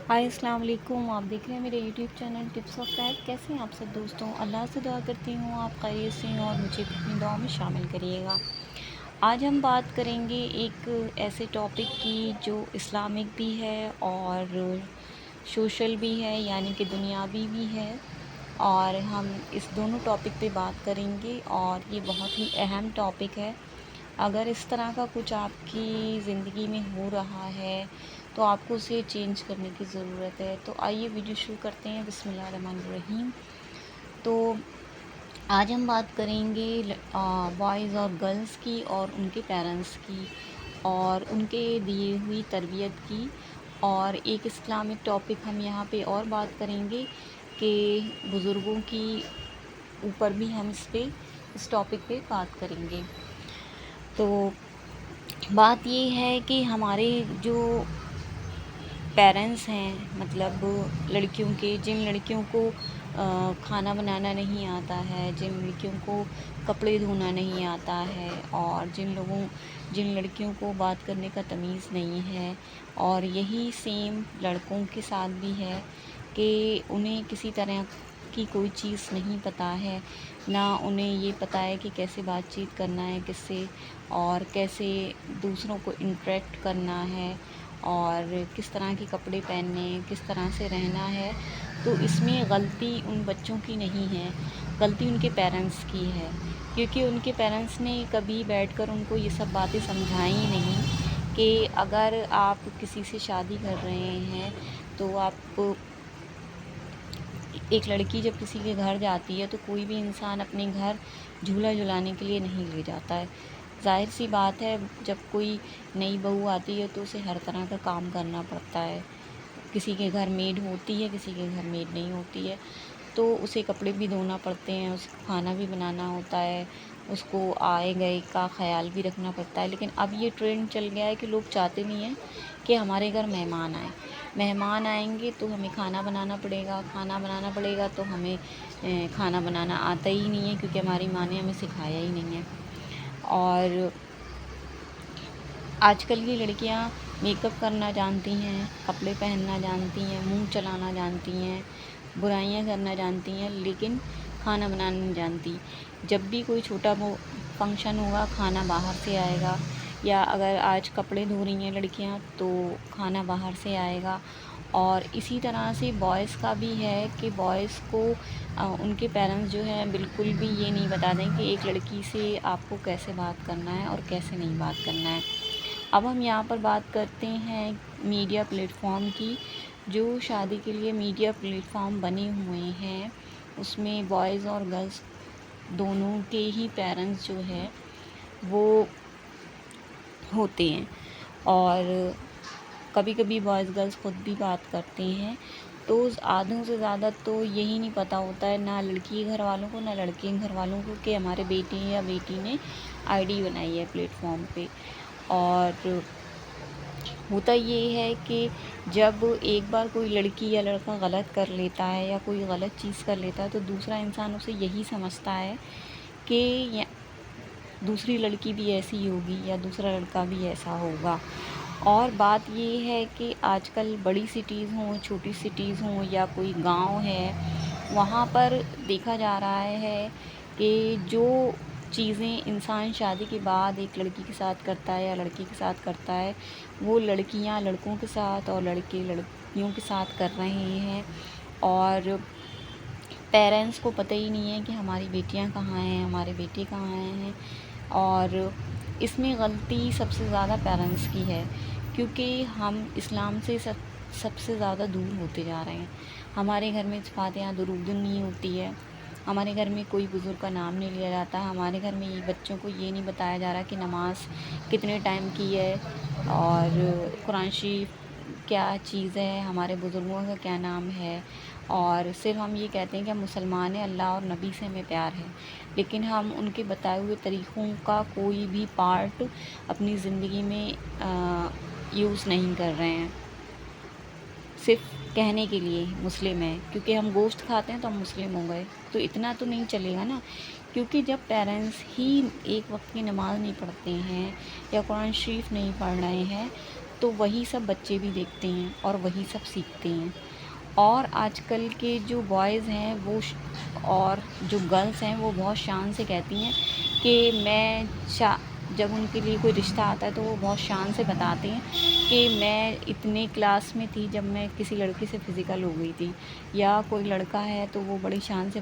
हाय अस्सलाम वालेकुम। आप देख रहे हैं मेरे YouTube channel tips of life. कैसे हैं आप सब दोस्तों? अल्लाह से दुआ करती हूँ आप खैरियत से हों और मुझे भी अपनी दुआ में शामिल करिएगा। आज हम बात करेंगे एक ऐसे टॉपिक की जो इस्लामिक भी है और सोशल भी है, यानी कि दुनियावी भी है। और हम इस दोनों टॉपिक पे बात करेंगे और ये बहुत ही अहम टॉपिक है। अगर इस तरह का कुछ आपकी ज़िंदगी में हो रहा है तो आपको उसे चेंज करने की ज़रूरत है। तो आइए वीडियो शुरू करते हैं। बिस्मिल्लाहिर्रहमानिर्रहीम। तो आज हम बात करेंगे बॉयज़ और गर्ल्स की और उनके पेरेंट्स की और उनके दिए हुई तरबियत की। और एक इस्लामिक टॉपिक हम यहाँ पे और बात करेंगे कि बुज़ुर्गों की ऊपर भी हम इस टॉपिक पे बात करेंगे। तो बात ये है कि हमारे जो पेरेंट्स हैं, मतलब लड़कियों के, जिन लड़कियों को खाना बनाना नहीं आता है, जिन लड़कियों को कपड़े धोना नहीं आता है और जिन लड़कियों को बात करने का तमीज़ नहीं है, और यही सेम लड़कों के साथ भी है कि उन्हें किसी तरह की कोई चीज़ नहीं पता है, ना उन्हें ये पता है कि कैसे बातचीत करना है किससे और कैसे दूसरों को इंटरेक्ट करना है और किस तरह के कपड़े पहनने हैं, किस तरह से रहना है। तो इसमें गलती उन बच्चों की नहीं है, गलती उनके पेरेंट्स की है, क्योंकि उनके पेरेंट्स ने कभी बैठकर उनको ये सब बातें समझाई ही नहीं कि अगर आप किसी से शादी कर रहे हैं तो आप, एक लड़की जब किसी के घर जाती है तो कोई भी इंसान अपने घर झूला झुलाने के लिए नहीं ले जाता है। ज़ाहिर सी बात है, जब कोई नई बहू आती है तो उसे हर तरह का काम करना पड़ता है। किसी के घर मेड होती है, किसी के घर मेड नहीं होती है, तो उसे कपड़े भी धोना पड़ते हैं, उसको खाना भी बनाना होता है, उसको आए गए का ख़्याल भी रखना पड़ता है। लेकिन अब ये ट्रेंड चल गया है कि लोग चाहते नहीं हैं कि हमारे घर मेहमान आए। मेहमान आएंगे तो हमें खाना बनाना पड़ेगा, खाना बनाना पड़ेगा तो हमें खाना बनाना आता ही नहीं है, क्योंकि हमारी माँ ने हमें सिखाया ही नहीं है। और आजकल की लड़कियां मेकअप करना जानती हैं, कपड़े पहनना जानती हैं, मुंह चलाना जानती हैं, बुराइयां करना जानती हैं, लेकिन खाना बनाना नहीं जानती। जब भी कोई छोटा फंक्शन होगा, खाना बाहर से आएगा, या अगर आज कपड़े धो रही हैं लड़कियां तो खाना बाहर से आएगा। और इसी तरह से बॉयज़ का भी है कि बॉयज़ को उनके पेरेंट्स जो है बिल्कुल भी ये नहीं बता दें कि एक लड़की से आपको कैसे बात करना है और कैसे नहीं बात करना है। अब हम यहाँ पर बात करते हैं मीडिया प्लेटफॉर्म की। जो शादी के लिए मीडिया प्लेटफॉर्म बने हुए हैं, उसमें बॉयज़ और गर्ल्स दोनों के ही पेरेंट्स जो है वो होते हैं। और कभी कभी बॉयज़ गर्ल्स ख़ुद भी बात करते हैं। तो आधों से ज़्यादा तो यही नहीं पता होता है, ना लड़की के घर वालों को ना लड़के के घर वालों को, कि हमारे बेटे या बेटी ने आईडी बनाई है प्लेटफॉर्म पे। और होता ये है कि जब एक बार कोई लड़की या लड़का गलत कर लेता है या कोई गलत चीज़ कर लेता है तो दूसरा इंसान उसे यही समझता है कि दूसरी लड़की भी ऐसी होगी या दूसरा लड़का भी ऐसा होगा। और बात ये है कि आजकल बड़ी सिटीज़ हों, छोटी सिटीज़ हों या कोई गांव है, वहाँ पर देखा जा रहा है कि जो चीज़ें इंसान शादी के बाद एक लड़की के साथ करता है या लड़के के साथ करता है, वो लड़कियां लड़कों के साथ और लड़के लड़कियों के साथ कर रहे हैं। और पेरेंट्स को पता ही नहीं है कि हमारी बेटियां कहाँ हैं, हमारे बेटे कहाँ हैं। और इसमें गलती सबसे ज़्यादा पेरेंट्स की है, क्योंकि हम इस्लाम से सबसे ज़्यादा दूर होते जा रहे हैं। हमारे घर में फातिहा दुरूद नहीं होती है, हमारे घर में कोई बुज़ुर्ग का नाम नहीं लिया जाता, हमारे घर में ये बच्चों को ये नहीं बताया जा रहा कि नमाज़ कितने टाइम की है और कुरान शरीफ क्या चीज़ है, हमारे बुज़ुर्गों का क्या नाम है। और सिर्फ हम ये कहते हैं कि हम मुसलमान हैं, अल्लाह और नबी से हमें प्यार है, लेकिन हम उनके बताए हुए तरीक़ों का कोई भी पार्ट अपनी ज़िंदगी में यूज़ नहीं कर रहे हैं, सिर्फ कहने के लिए मुस्लिम है, क्योंकि हम गोश्त खाते हैं तो हम मुस्लिम हो गए। तो इतना तो नहीं चलेगा ना, क्योंकि जब पेरेंट्स ही एक वक्त की नमाज़ नहीं पढ़ते हैं या कुरान शरीफ नहीं पढ़ रहे हैं تو وہی سب بچے بھی دیکھتے ہیں اور وہی سب سیکھتے ہیں۔ اور آج کل کے جو بوائز ہیں وہ اور جو گرلس ہیں وہ بہت شان سے کہتی ہیں کہ میں جب ان کے لیے کوئی رشتہ آتا ہے تو وہ بہت شان سے بتاتے ہیں کہ میں اتنے کلاس میں تھی جب میں کسی لڑکے سے فزیکل ہو گئی تھی، یا کوئی لڑکا ہے تو وہ بڑی شان سے